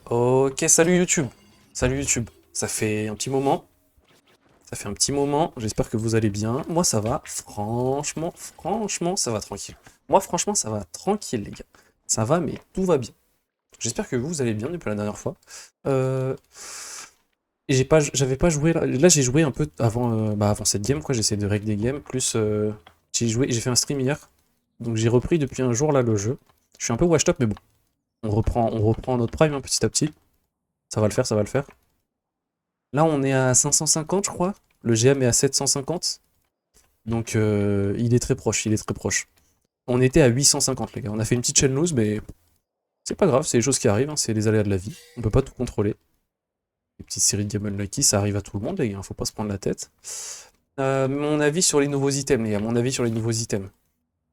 Ok, salut YouTube. Salut YouTube. Ça fait un petit moment. Ça fait un petit moment. J'espère que vous allez bien. Moi, ça va. Franchement, ça va tranquille. Moi, franchement, ça va tranquille, les gars. Ça va, mais tout va bien. J'espère que vous allez bien depuis la dernière fois. Euh... et j'avais pas joué là. Là, j'ai joué un peu avant cette game, quoi. J'essaie de régler des games. Plus, j'ai fait un stream hier. Donc, j'ai repris depuis un jour là le jeu. Je suis un peu washed up, mais bon. On reprend notre prime hein, petit à petit. Ça va le faire, ça va le faire. Là, on est à 550, je crois. Le GM est à 750. Donc, il est très proche, il est très proche. On était à 850, les gars. On a fait une petite chaîne loose, mais c'est pas grave, c'est les choses qui arrivent, hein, c'est les aléas de la vie. On peut pas tout contrôler. Les petites séries de Game Unlucky, ça arrive à tout le monde, les gars, faut pas se prendre la tête. Mon avis sur les nouveaux items, les gars, mon avis sur les nouveaux items.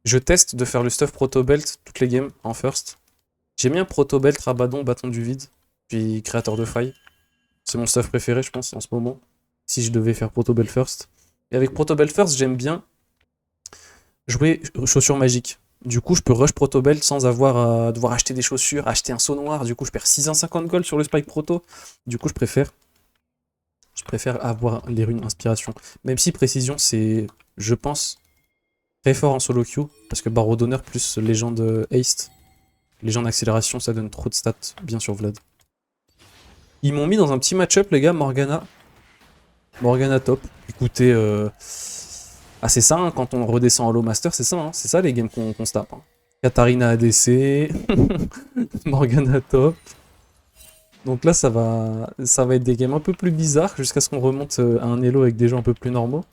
Je teste de faire le stuff Proto Belt toutes les games en first. J'ai mis un Proto Belt, Rabadon, Bâton du Vide, puis Créateur de Failles. C'est mon stuff préféré, je pense, en ce moment. Si je devais faire Proto Belt first. Et avec Proto Belt first, j'aime bien jouer chaussures magiques. Du coup, je peux rush Proto Belt sans avoir à devoir acheter des chaussures, acheter un saut noir. Du coup, je perds 650 gold sur le Spike Proto. Du coup, je préfère avoir les runes inspiration. Même si précision, c'est, je pense, très fort en solo queue. Parce que barreau d'honneur plus légende haste, légende accélération, ça donne trop de stats bien sur Vlad. Ils m'ont mis dans un petit match-up, les gars, Morgana. Morgana top. Écoutez, c'est ça, hein, quand on redescend en low master, c'est ça, hein, c'est ça les games qu'on se tape. Hein. Katarina ADC, Morgana top. Donc là, ça va être des games un peu plus bizarres jusqu'à ce qu'on remonte à un elo avec des gens un peu plus normaux.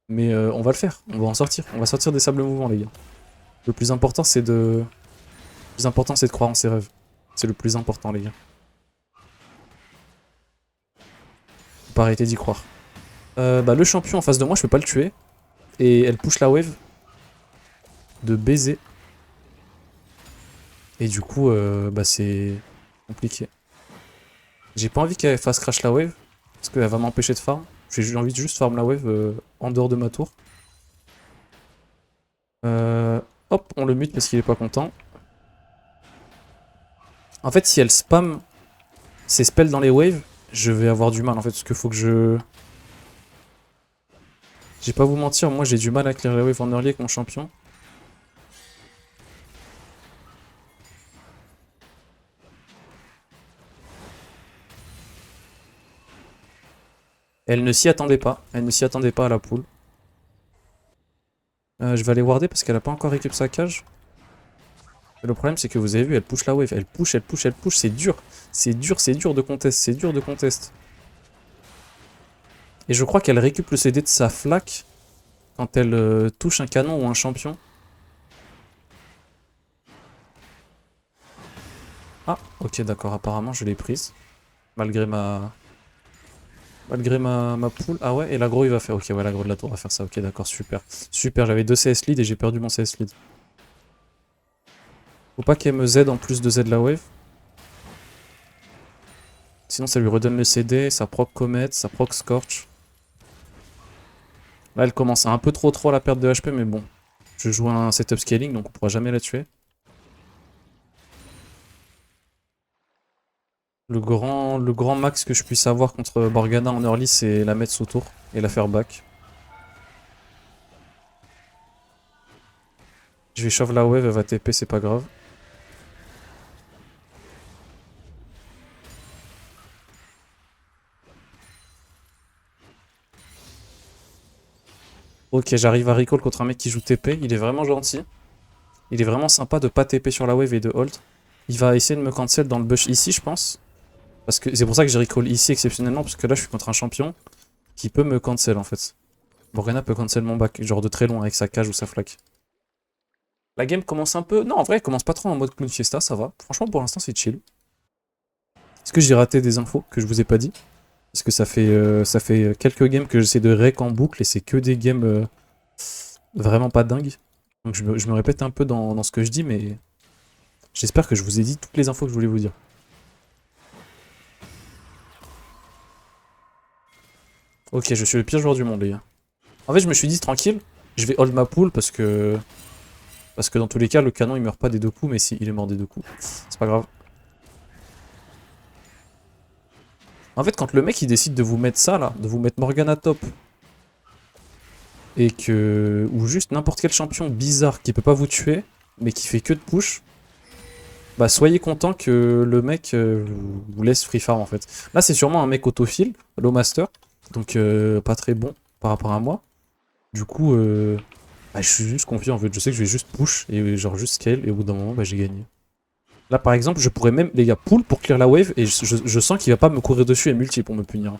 Mais on va le faire, on va en sortir. On va sortir des sables mouvants, les gars. Le plus important, c'est de croire en ses rêves. C'est le plus important, les gars. Faut pas arrêter d'y croire. Le champion en face de moi, je peux pas le tuer. Et elle push la wave de baiser. Et du coup, c'est compliqué. J'ai pas envie qu'elle fasse crash la wave, parce qu'elle va m'empêcher de farm. J'ai envie de juste farm la wave en dehors de ma tour. Hop, on le mute parce qu'il est pas content. En fait, si elle spam ses spells dans les waves, je vais avoir du mal en fait, parce qu'il faut que je... J'ai pas vous mentir, moi j'ai du mal à clear les waves en early avec mon champion. Elle ne s'y attendait pas, à la poule. Je vais aller warder parce qu'elle a pas encore récup sa cage. Et le problème c'est que vous avez vu, elle push la wave, elle push, c'est dur. C'est dur de contest, c'est dur de contest. Et je crois qu'elle récup le CD de sa flaque quand elle touche un canon ou un champion. Ah, ok, d'accord, apparemment je l'ai prise. Malgré ma poule. Ah ouais, et l'agro il va faire. Ok, ouais, l'agro de la tour va faire ça. Ok, d'accord, super. Super, j'avais 2 CS lead et j'ai perdu mon CS lead. Faut pas qu'elle me Z en plus de Z la wave. Sinon ça lui redonne le CD, ça proc Comet, ça proc Scorch. Là elle commence à un peu trop à la perte de HP, mais bon. Je joue un setup scaling donc on pourra jamais la tuer. Le grand max que je puisse avoir contre Morgana en early, c'est la mettre sous tour et la faire back. Je vais shove la wave, elle va TP, c'est pas grave. Ok, j'arrive à recall contre un mec qui joue TP, il est vraiment gentil. Il est vraiment sympa de pas TP sur la wave et de hold. Il va essayer de me cancel dans le bush ici, je pense. Parce que c'est pour ça que j'ai recall ici exceptionnellement, parce que là je suis contre un champion qui peut me cancel en fait. Morgana peut cancel mon back, genre de très loin avec sa cage ou sa flaque. La game commence un peu... Non, en vrai, elle commence pas trop en mode Clown Fiesta, ça va. Franchement, pour l'instant, c'est chill. Est-ce que j'ai raté des infos que je vous ai pas dit? Parce que ça fait quelques games que j'essaie de rec en boucle et c'est que des games vraiment pas dingues. Donc je me répète un peu dans ce que je dis, mais j'espère que je vous ai dit toutes les infos que je voulais vous dire. Ok, je suis le pire joueur du monde, les gars. En fait, je me suis dit, tranquille, je vais hold ma pool parce que... Parce que dans tous les cas, le canon, il meurt pas des 2 coups, mais si, il est mort des 2 coups. C'est pas grave. En fait, quand le mec il décide de vous mettre ça là, de vous mettre Morgana top, et que. Ou juste n'importe quel champion bizarre qui peut pas vous tuer, mais qui fait que de push, bah soyez content que le mec vous laisse free farm en fait. Là, c'est sûrement un mec autofill, low master, donc pas très bon par rapport à moi. Du coup, bah, je suis juste confiant en fait. Je sais que je vais juste push et genre juste scale, et au bout d'un moment, bah j'ai gagné. Là, par exemple, je pourrais même, les gars, pull pour clear la wave, et je sens qu'il va pas me courir dessus et multi pour me punir.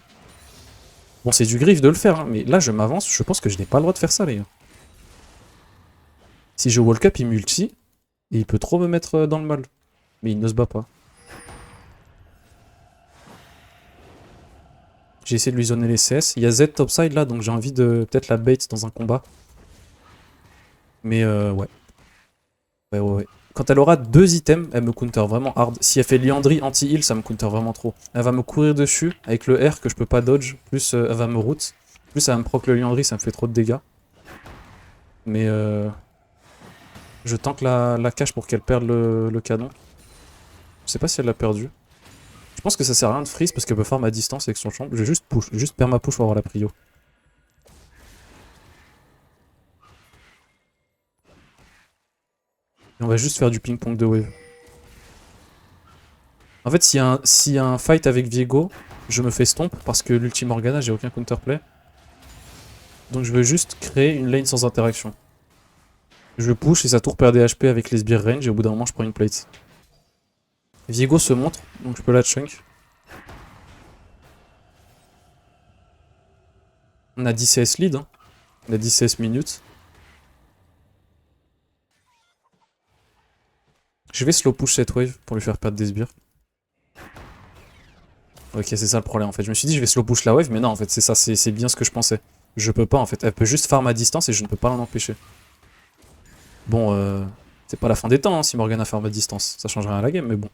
Bon, c'est du griffe de le faire, hein, mais là, je m'avance, je pense que je n'ai pas le droit de faire ça, les gars. Si je walk up, il multi, et il peut trop me mettre dans le mal. Mais il ne se bat pas. J'ai essayé de lui zoner les CS. Il y a Z topside là, donc j'ai envie de peut-être la bait dans un combat. Mais ouais. Ouais. Quand elle aura 2 items, elle me counter vraiment hard. Si elle fait Liandry anti-heal, ça me counter vraiment trop. Elle va me courir dessus avec le R que je peux pas dodge. Plus elle va me route. Plus elle va me proc le Liandry, ça me fait trop de dégâts. Mais je tank la cache pour qu'elle perde le canon. Je sais pas si elle l'a perdu. Je pense que ça sert à rien de freeze parce qu'elle peut farm à distance avec son champ. Je vais juste push, juste perma push pour avoir la prio. Et on va juste faire du ping-pong de wave. En fait, s'il y a un fight avec Viego, je me fais stomp parce que l'ultime Morgana, j'ai aucun counterplay. Donc je veux juste créer une lane sans interaction. Je push et sa tour perd des HP avec les sbires range et au bout d'un moment, je prends une plate. Viego se montre, donc je peux la chunk. On a 10 CS lead, hein. On a 10 CS minutes. Je vais slow push cette wave pour lui faire perdre des sbires. Ok, c'est ça le problème en fait. Je me suis dit je vais slow push la wave, mais non en fait c'est ça, c'est bien ce que je pensais. Je peux pas en fait. Elle peut juste farm à distance et je ne peux pas l'en empêcher. Bon, c'est pas la fin des temps hein, si Morgana farm à distance. Ça change rien à la game, mais bon.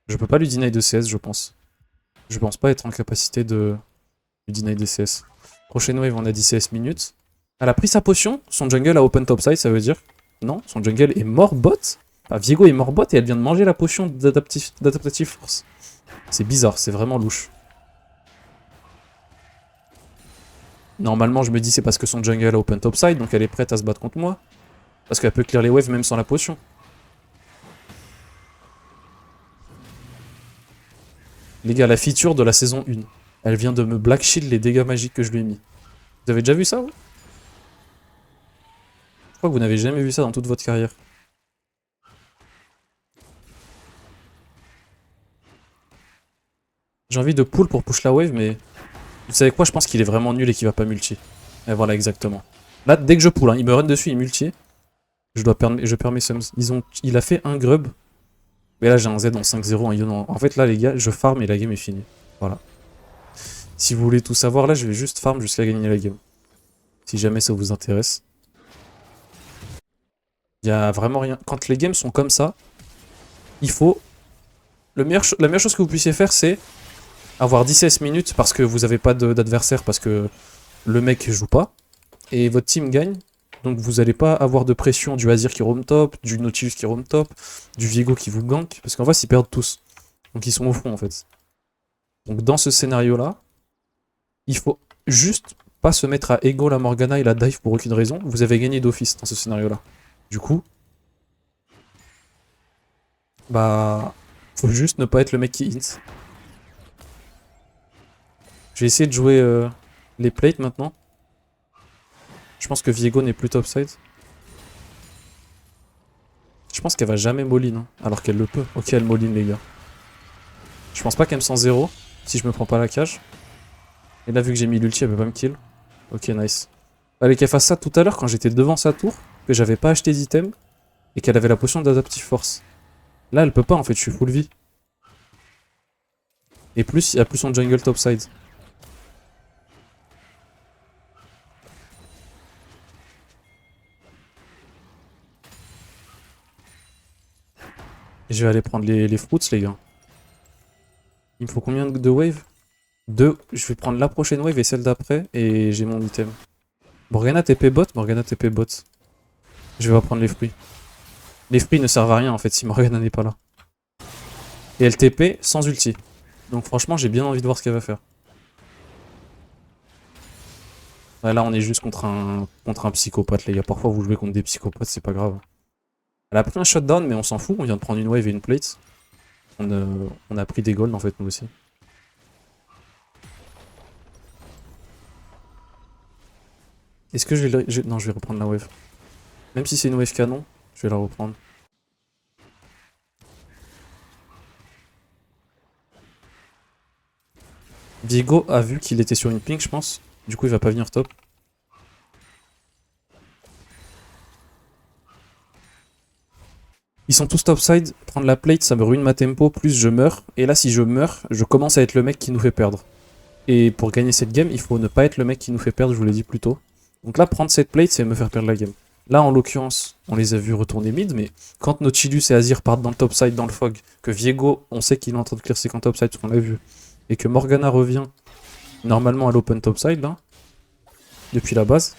Je peux pas lui deny de CS, je pense. Je pense pas être en capacité de lui deny des CS. Prochaine wave, on a 10 CS minutes. Elle a pris sa potion, son jungle a open topside, ça veut dire. Non, son jungle est mort bot. Enfin, Viego est mort bot et elle vient de manger la potion d'adaptative force. C'est bizarre, c'est vraiment louche. Normalement, je me dis c'est parce que son jungle a open topside, donc elle est prête à se battre contre moi. Parce qu'elle peut clear les waves même sans la potion. Les gars, la feature de la saison 1. Elle vient de me black shield les dégâts magiques que je lui ai mis. Vous avez déjà vu ça, vous? Je crois que vous n'avez jamais vu ça dans toute votre carrière. J'ai envie de pull pour push la wave, mais... Vous savez quoi? Je pense qu'il est vraiment nul et qu'il va pas multi. Et voilà, exactement. Là, dès que je pull, hein, il me run dessus, il multi. Je perds mes sums. Il a fait un grub. Mais là, j'ai un Z en 5-0 en Yon. En fait, là, les gars, je farm et la game est finie. Voilà. Si vous voulez tout savoir, là, je vais juste farm jusqu'à gagner la game. Si jamais ça vous intéresse. Il y a vraiment rien. Quand les games sont comme ça, il faut... la meilleure chose que vous puissiez faire, c'est avoir 16 minutes parce que vous n'avez pas d'adversaire, parce que le mec joue pas. Et votre team gagne. Donc vous n'allez pas avoir de pression du Azir qui roam top, du Nautilus qui roam top, du Viego qui vous gank. Parce qu'en face, ils perdent tous. Donc ils sont au front, en fait. Donc dans ce scénario-là, il faut juste pas se mettre à ego la Morgana et la dive pour aucune raison. Vous avez gagné d'office dans ce scénario-là. Du coup, bah, faut juste ne pas être le mec qui hint. Je vais essayer de jouer les plates maintenant. Je pense que Viego n'est plus topside. Je pense qu'elle va jamais Moline, hein, alors qu'elle le peut. Ok, elle Moline, les gars. Je pense pas qu'elle me sent 0 si je me prends pas la cage. Et là, vu que j'ai mis l'ulti, elle peut pas me kill. Ok, nice. Fallait qu'elle fasse ça tout à l'heure quand j'étais devant sa tour, que j'avais pas acheté d'items, et qu'elle avait la potion d'adaptive force. Là, elle peut pas en fait, je suis full vie. Et plus, il y a plus son jungle topside. Et je vais aller prendre les fruits, les gars. Il me faut combien de waves? 2. Je vais prendre la prochaine wave et celle d'après, et j'ai mon item. Morgana TP bot, Morgana TP bot. Je vais pas prendre les fruits. Les fruits ne servent à rien en fait si Morgana n'est pas là. Et elle TP sans ulti. Donc franchement, j'ai bien envie de voir ce qu'elle va faire. Ouais, là, on est juste contre un psychopathe, les gars. Parfois, vous jouez contre des psychopathes, c'est pas grave. Elle a pris un shutdown, mais on s'en fout. On vient de prendre une wave et une plate. On a pris des golds, en fait, nous aussi. Est-ce que je vais... Non, je vais reprendre la wave. Même si c'est une wave canon, je vais la reprendre. Viego a vu qu'il était sur une pink, je pense. Du coup, il va pas venir top. Ils sont tous topside. Prendre la plate, ça me ruine ma tempo. Plus je meurs. Et là, si je meurs, je commence à être le mec qui nous fait perdre. Et pour gagner cette game, il faut ne pas être le mec qui nous fait perdre, je vous l'ai dit plus tôt. Donc là, prendre cette plate, c'est me faire perdre la game. Là, en l'occurrence, on les a vus retourner mid, mais quand Nautilus et Azir partent dans le topside, dans le fog, que Viego, on sait qu'il est en train de clear ses camps topside, parce qu'on l'a vu, et que Morgana revient normalement à l'open topside, là, depuis la base,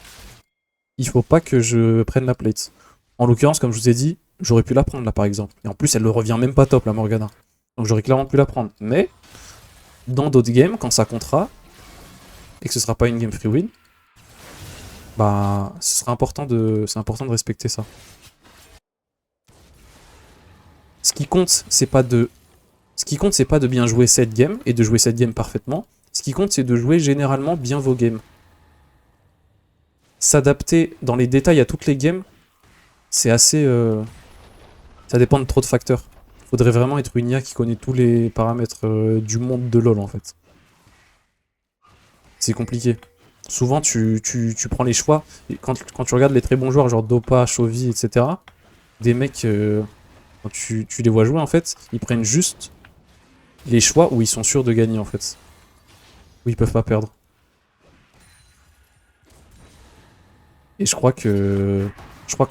il faut pas que je prenne la plate. En l'occurrence, comme je vous ai dit, j'aurais pu la prendre là, par exemple. Et en plus, elle ne revient même pas top, la Morgana. Donc j'aurais clairement pu la prendre. Mais, dans d'autres games, quand ça comptera, et que ce sera pas une game free win, bah, ce sera important c'est important de respecter ça. Ce qui compte, c'est pas de bien jouer cette game et de jouer cette game parfaitement. Ce qui compte, c'est de jouer généralement bien vos games. S'adapter dans les détails à toutes les games, c'est assez... Ça dépend de trop de facteurs. Faudrait vraiment être une IA qui connaît tous les paramètres du monde de LoL, en fait. C'est compliqué. Souvent, tu prends les choix. Et quand tu regardes les très bons joueurs, genre Dopa, Chovy, etc., des mecs, quand tu les vois jouer, en fait, ils prennent juste les choix où ils sont sûrs de gagner, en fait. Où ils peuvent pas perdre. Et je crois que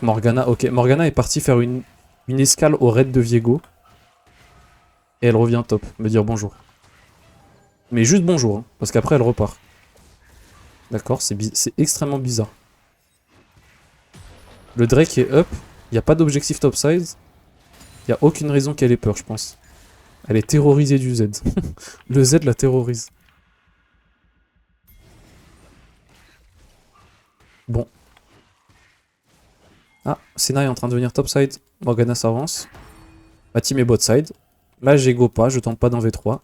Morgana... Ok, Morgana est partie faire une escale au raid de Viego. Et elle revient top, me dire bonjour. Mais juste bonjour, hein, parce qu'après elle repart. D'accord, c'est extrêmement bizarre. Le Drake est up, il n'y a pas d'objectif topside. Il n'y a aucune raison qu'elle ait peur, je pense. Elle est terrorisée du Z. Le Z la terrorise. Bon. Ah, Senna est en train de venir topside. Morgana s'avance. Ma team est bot side. Là, j'ego pas, je tente pas dans V3.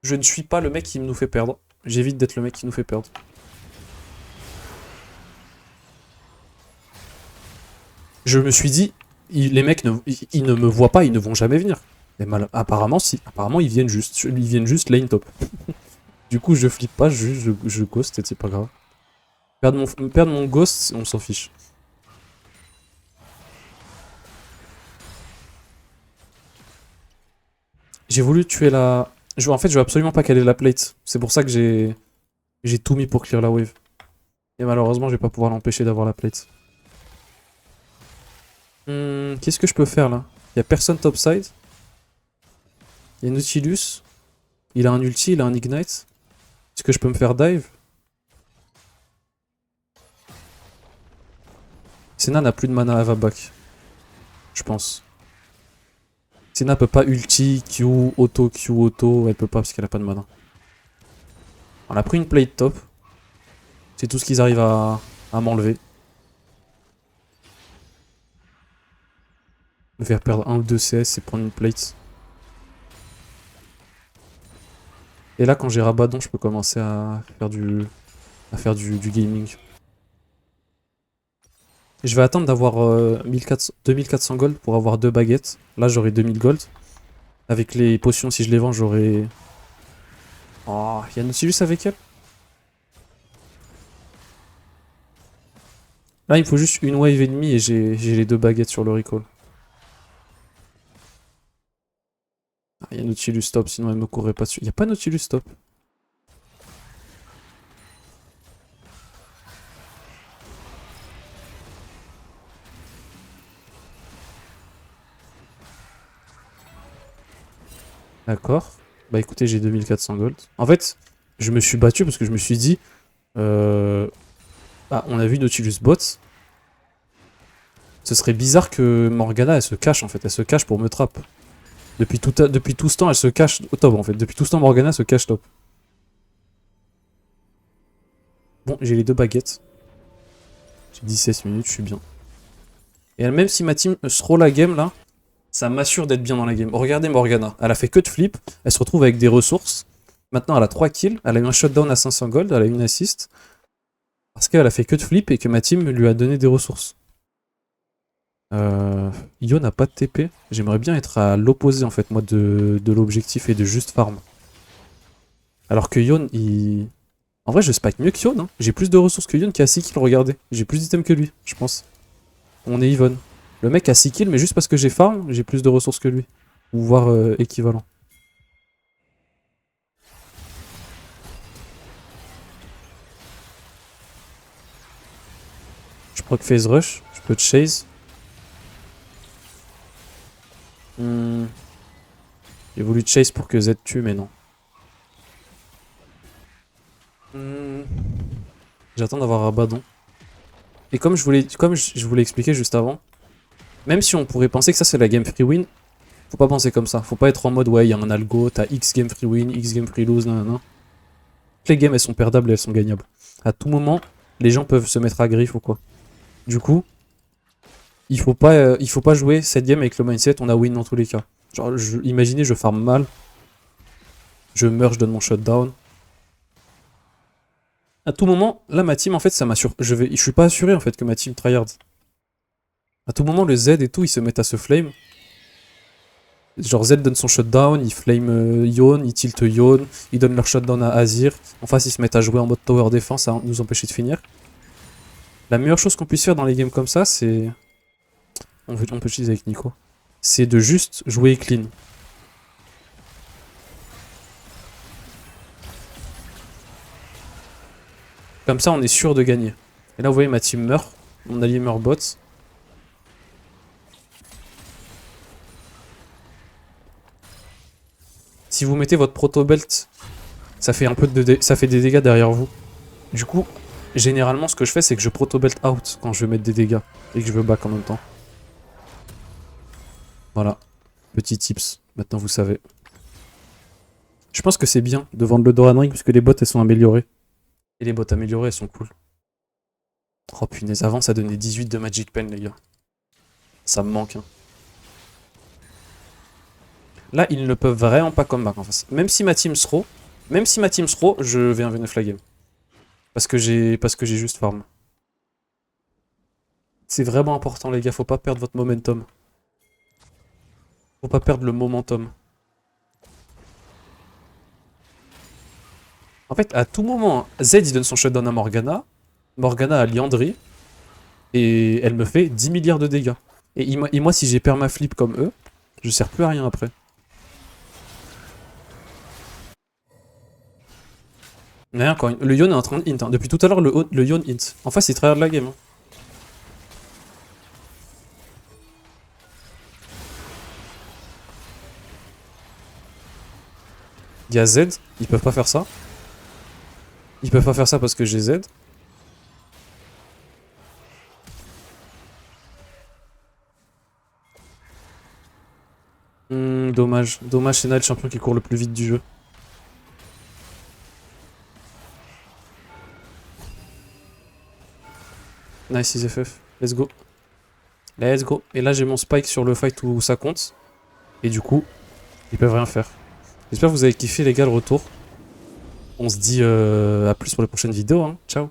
Je ne suis pas le mec qui nous fait perdre. J'évite d'être le mec qui nous fait perdre. Je me suis dit, les mecs, ils ne me voient pas, ils ne vont jamais venir. Mais apparemment, si. Apparemment, ils viennent juste lane top. Du coup, je flippe pas, je ghost et c'est pas grave. Perdre mon ghost, on s'en fiche. J'ai voulu tuer la... En fait, je veux absolument pas caler la plate. C'est pour ça que j'ai tout mis pour clear la wave. Et malheureusement, je vais pas pouvoir l'empêcher d'avoir la plate. Qu'est-ce que je peux faire là? Il y a personne topside. Il y a Nautilus. Il a un ulti, il a un ignite. Est-ce que je peux me faire dive? Senna n'a plus de mana, elle va back. Je pense. Senna peut pas ulti, Q, auto, elle peut pas parce qu'elle a pas de mana. On a pris une plate top. C'est tout ce qu'ils arrivent à m'enlever. Me faire perdre 1 ou 2 CS et prendre une plate. Et là, quand j'ai Rabadon, je peux commencer à faire du gaming. Je vais attendre d'avoir 2400 gold pour avoir 2 baguettes. Là, j'aurai 2000 gold. Avec les potions, si je les vends, j'aurai... Oh, il y a Nautilus avec elle? Là, il me faut juste une wave et demie et j'ai les 2 baguettes sur le recall. Ah, il y a Nautilus top, sinon elle me courrait pas dessus. Il n'y a pas Nautilus top. D'accord. Bah écoutez, j'ai 2400 gold. En fait, je me suis battu parce que je me suis dit... Ah, on a vu Nautilus bot. Ce serait bizarre que Morgana, elle se cache en fait. Elle se cache pour me trap. Depuis tout ce temps, elle se cache au top, en fait. Depuis tout ce temps, Morgana se cache top. Bon, j'ai les 2 baguettes. J'ai 17 minutes, je suis bien. Et même si ma team throw la game, là, ça m'assure d'être bien dans la game. Oh, regardez Morgana, elle a fait que de flip, elle se retrouve avec des ressources. Maintenant, elle a 3 kills, elle a eu un shutdown à 500 gold, elle a eu une assist. Parce qu'elle a fait que de flip et que ma team lui a donné des ressources. Io n'a pas de TP. J'aimerais bien être à l'opposé, en fait, moi, de l'objectif et de juste farm. Alors que Yon, il... En vrai, je spike mieux que Yon. Hein. J'ai plus de ressources que Yon qui a 6 kills, regardez. J'ai plus d'items que lui, je pense. On est even. Le mec a 6 kills, mais juste parce que j'ai farm, j'ai plus de ressources que lui. Ou voire équivalent. Je proc phase rush, je peux chase. J'ai voulu chase pour que Z tue, mais non. J'attends d'avoir Abaddon. Et comme je voulais expliquer juste avant, même si on pourrait penser que ça c'est la game free win, faut pas penser comme ça. Faut pas être en mode ouais, il y a un algo, t'as X game free win, X game free lose, nanana. Toutes les games elles sont perdables et elles sont gagnables. À tout moment, les gens peuvent se mettre à griffe ou quoi. Du coup, il faut pas jouer cette game avec le mindset on a win dans tous les cas. Genre, imaginez, je farm mal, je meurs, je donne mon shutdown. À tout moment, là ma team en fait ça m'assure. Je suis pas assuré en fait que ma team tryhard. À tout moment le Z et tout ils se mettent à se flame. Genre Z donne son shutdown, il flame Yon, il tilt Yon, ils donnent leur shutdown à Azir. En face ils se mettent à jouer en mode tower défense à nous empêcher de finir. La meilleure chose qu'on puisse faire dans les games comme ça c'est... On peut utiliser avec Nico. C'est de juste jouer clean. Comme ça on est sûr de gagner. Et là vous voyez ma team meurt, mon allié meurt bot. Si vous mettez votre proto-belt, ça fait un peu ça fait des dégâts derrière vous. Du coup, généralement ce que je fais c'est que je proto-belt out quand je veux mettre des dégâts et que je veux back en même temps. Voilà, petit tips, maintenant vous savez. Je pense que c'est bien de vendre le Doran Ring parce que les bots elles sont améliorées. Et les bots améliorées elles sont cool. Oh punaise, avant ça donnait 18 de Magic Pen les gars. Ça me manque. Hein. Là ils ne peuvent vraiment pas comeback en face. Même si ma team throw, je vais un la game. Parce que j'ai juste farm. C'est vraiment important les gars, faut pas perdre votre momentum. Faut pas perdre le momentum. En fait, à tout moment, Z il donne son shutdown à Morgana. Morgana a Liandry. Et elle me fait 10 milliards de dégâts. Et moi, si j'ai permaflip comme eux, je sers plus à rien après. Mais quand le Yon est en train de int. Hein. Depuis tout à l'heure, le Yon int. En face, il tryhard la game. Hein. Il y a Z, ils peuvent pas faire ça. Ils peuvent pas faire ça parce que j'ai Z. Dommage. Dommage, c'est Nile le champion qui court le plus vite du jeu. Nice, easy FF. Let's go. Let's go. Et là, j'ai mon spike sur le fight où ça compte. Et du coup, ils peuvent rien faire. J'espère que vous avez kiffé, les gars, le retour. On se dit à plus pour les prochaines vidéos. Hein. Ciao.